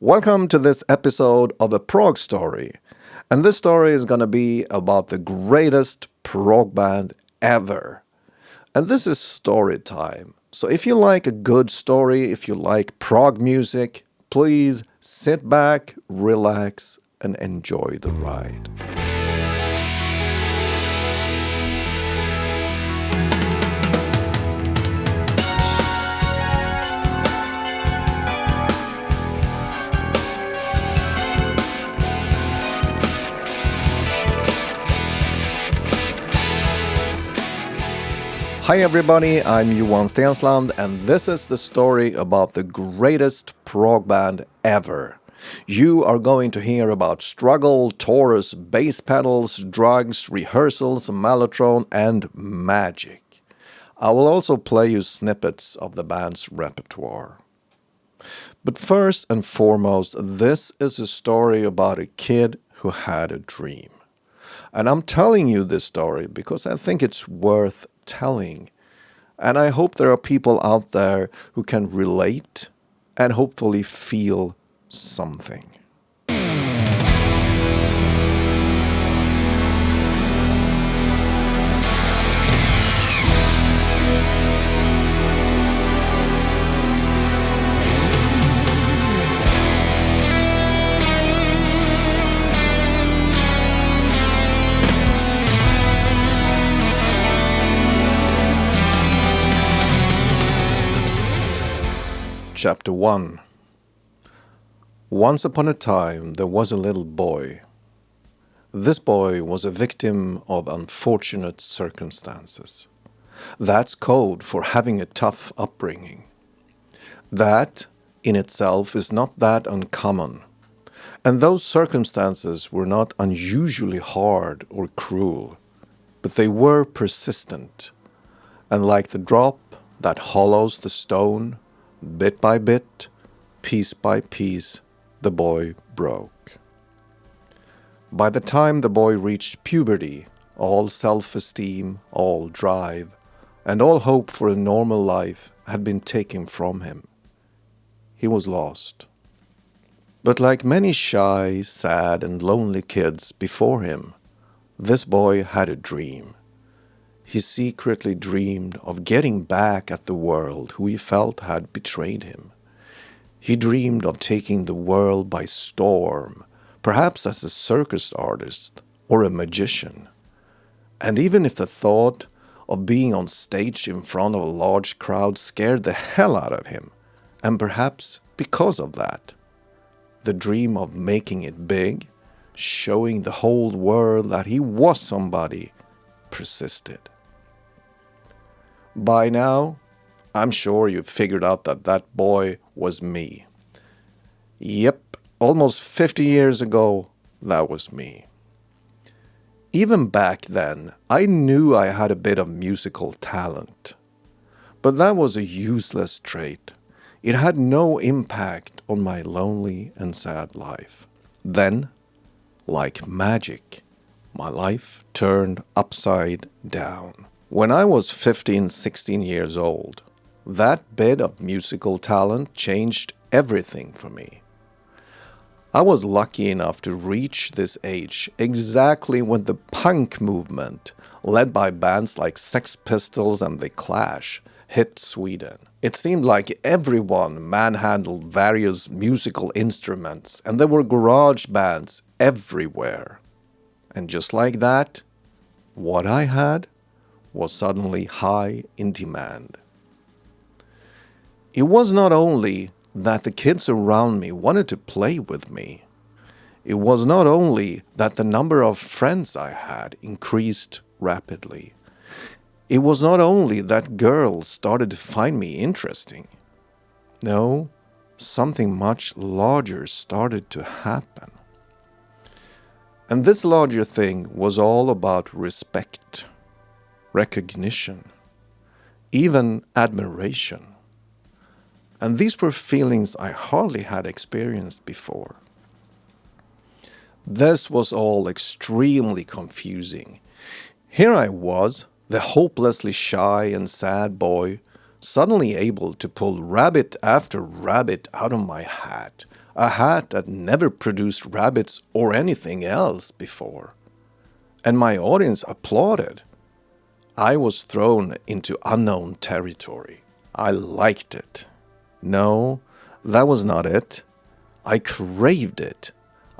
Welcome to this episode of a PROG story. And this story is going to be about the greatest prog band ever. And this is story time. So if you like a good story, if you like prog music, please sit back, relax, and enjoy the ride. Hi everybody, I'm Johan Stensland and this is the story about the greatest prog band ever. You are going to hear about struggle, chorus, bass pedals, drugs, rehearsals, mellotron and magic. I will also play you snippets of the band's repertoire. But first and foremost, this is a story about a kid who had a dream. And I'm telling you this story because I think it's worth telling. And I hope there are people out there who can relate and hopefully feel something. Chapter 1. Once upon a time there was a little boy. This boy was a victim of unfortunate circumstances. That's code for having a tough upbringing. That, in itself, is not that uncommon. And those circumstances were not unusually hard or cruel, but they were persistent. And like the drop that hollows the stone, bit by bit, piece by piece, the boy broke. By the time the boy reached puberty, all self-esteem, all drive, and all hope for a normal life had been taken from him. He was lost. But like many shy, sad, and lonely kids before him, this boy had a dream. He secretly dreamed of getting back at the world who he felt had betrayed him. He dreamed of taking the world by storm, perhaps as a circus artist or a magician. And even if the thought of being on stage in front of a large crowd scared the hell out of him, and perhaps because of that, the dream of making it big, showing the whole world that he was somebody, persisted. By now, I'm sure you've figured out that that boy was me. Yep, almost 50 years ago, that was me. Even back then, I knew I had a bit of musical talent. But that was a useless trait. It had no impact on my lonely and sad life. Then, like magic, my life turned upside down. When I was 15, 16 years old, that bit of musical talent changed everything for me. I was lucky enough to reach this age exactly when the punk movement, led by bands like Sex Pistols and The Clash, hit Sweden. It seemed like everyone manhandled various musical instruments, and there were garage bands everywhere. And just like that, what I had was suddenly high in demand. It was not only that the kids around me wanted to play with me. It was not only that the number of friends I had increased rapidly. It was not only that girls started to find me interesting. No, something much larger started to happen. And this larger thing was all about respect, recognition, even admiration. And these were feelings I hardly had experienced before. This was all extremely confusing. Here I was, the hopelessly shy and sad boy, suddenly able to pull rabbit after rabbit out of my hat. a hat that never produced rabbits or anything else before. And my audience applauded. I was thrown into unknown territory. I liked it. No, that was not it. I craved it.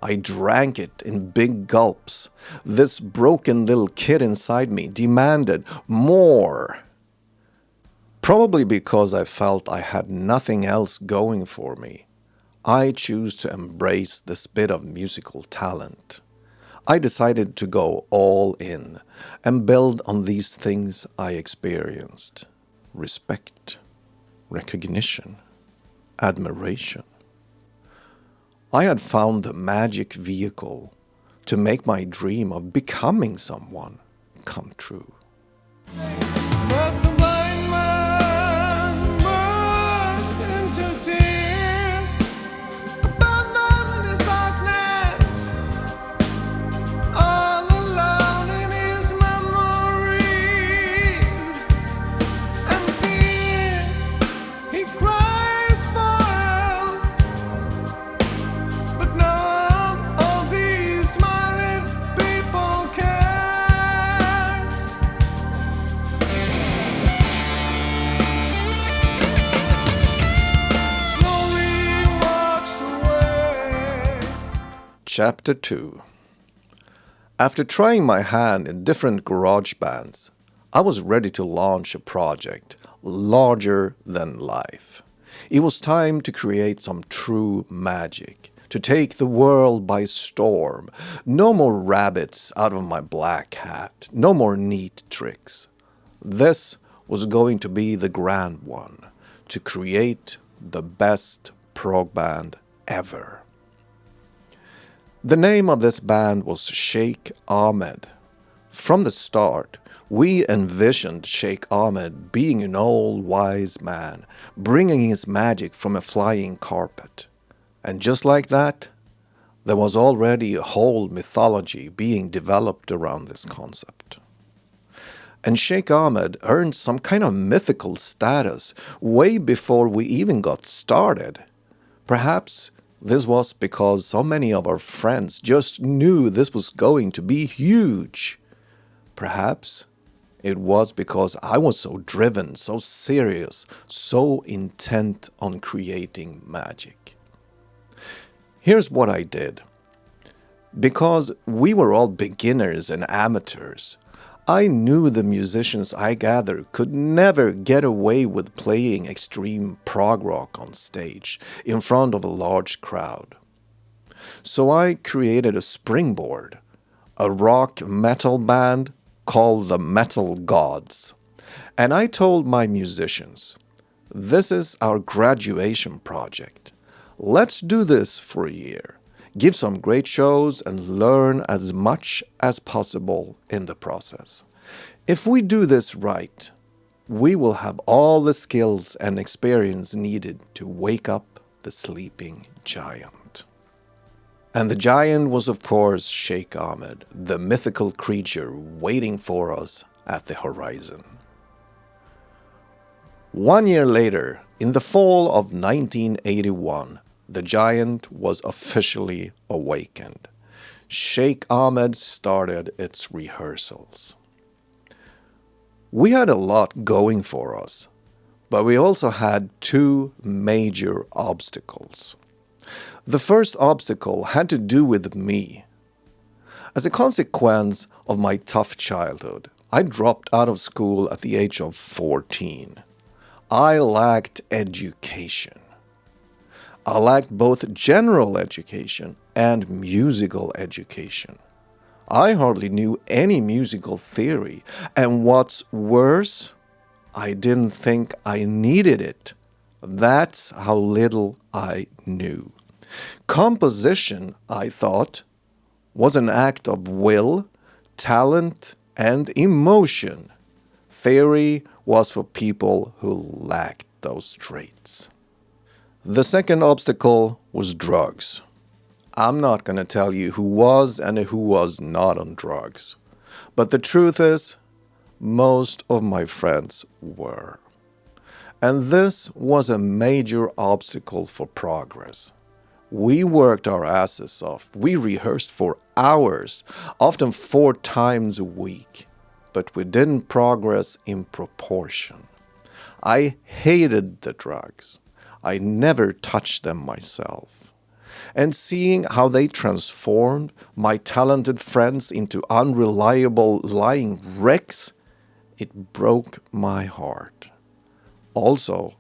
I drank it in big gulps. This broken little kid inside me demanded more. Probably because I felt I had nothing else going for me, I chose to embrace this bit of musical talent. I decided to go all in and build on these things I experienced. Respect, recognition, admiration. I had found the magic vehicle to make my dream of becoming someone come true. But the blind man burst into tears, abandoned in his darkness, all alone in his memories and fears. He cries for help, but none of these smiling people cares. Slowly walks away. Chapter 2. After trying my hand in different garage bands, I was ready to launch a project larger than life. It was time to create some true magic, to take the world by storm. No more rabbits out of my black hat, no more neat tricks. This was going to be the grand one, to create the best prog band ever. The name of this band was Sheikh Ahmed. From the start, we envisioned Sheikh Ahmed being an old wise man, bringing his magic from a flying carpet. And just like that, there was already a whole mythology being developed around this concept. And Sheikh Ahmed earned some kind of mythical status way before we even got started. Perhaps this was because so many of our friends just knew this was going to be huge. Perhaps it was because I was so driven, so serious, so intent on creating magic. Here's what I did. Because we were all beginners and amateurs, I knew the musicians I gathered could never get away with playing extreme prog rock on stage in front of a large crowd. So I created a springboard, a rock metal band called the Metal Gods. And I told my musicians, this is our graduation project. Let's do this for a year. Give some great shows and learn as much as possible in the process. If we do this right, we will have all the skills and experience needed to wake up the sleeping giant. And the giant was, of course, Sheikh Ahmed, the mythical creature waiting for us at the horizon. 1 year later, in the fall of 1981, the giant was officially awakened. Sheikh Ahmed started its rehearsals. We had a lot going for us, but we also had two major obstacles. The first obstacle had to do with me. As a consequence of my tough childhood, I dropped out of school at the age of 14. I lacked education. I lacked both general education and musical education. I hardly knew any musical theory, and what's worse, I didn't think I needed it. That's how little I knew. Composition, I thought, was an act of will, talent, and emotion. Theory was for people who lacked those traits. The second obstacle was drugs. I'm not going to tell you who was and who was not on drugs. But the truth is, most of my friends were. And this was a major obstacle for progress. We worked our asses off. We rehearsed for hours, often 4 times a week, but we didn't progress in proportion. I hated the drugs. I never touched them myself. And seeing how they transformed my talented friends into unreliable lying wrecks, it broke my heart. Also,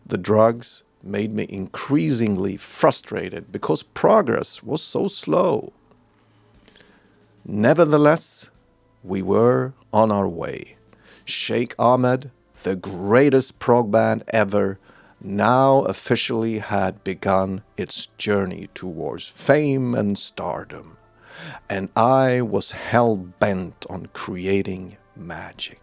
the drugs made me increasingly frustrated because progress was so slow. Nevertheless, we were on our way. Sheikh Ahmed, the greatest prog band ever, now officially had begun its journey towards fame and stardom. And I was hell-bent on creating magic.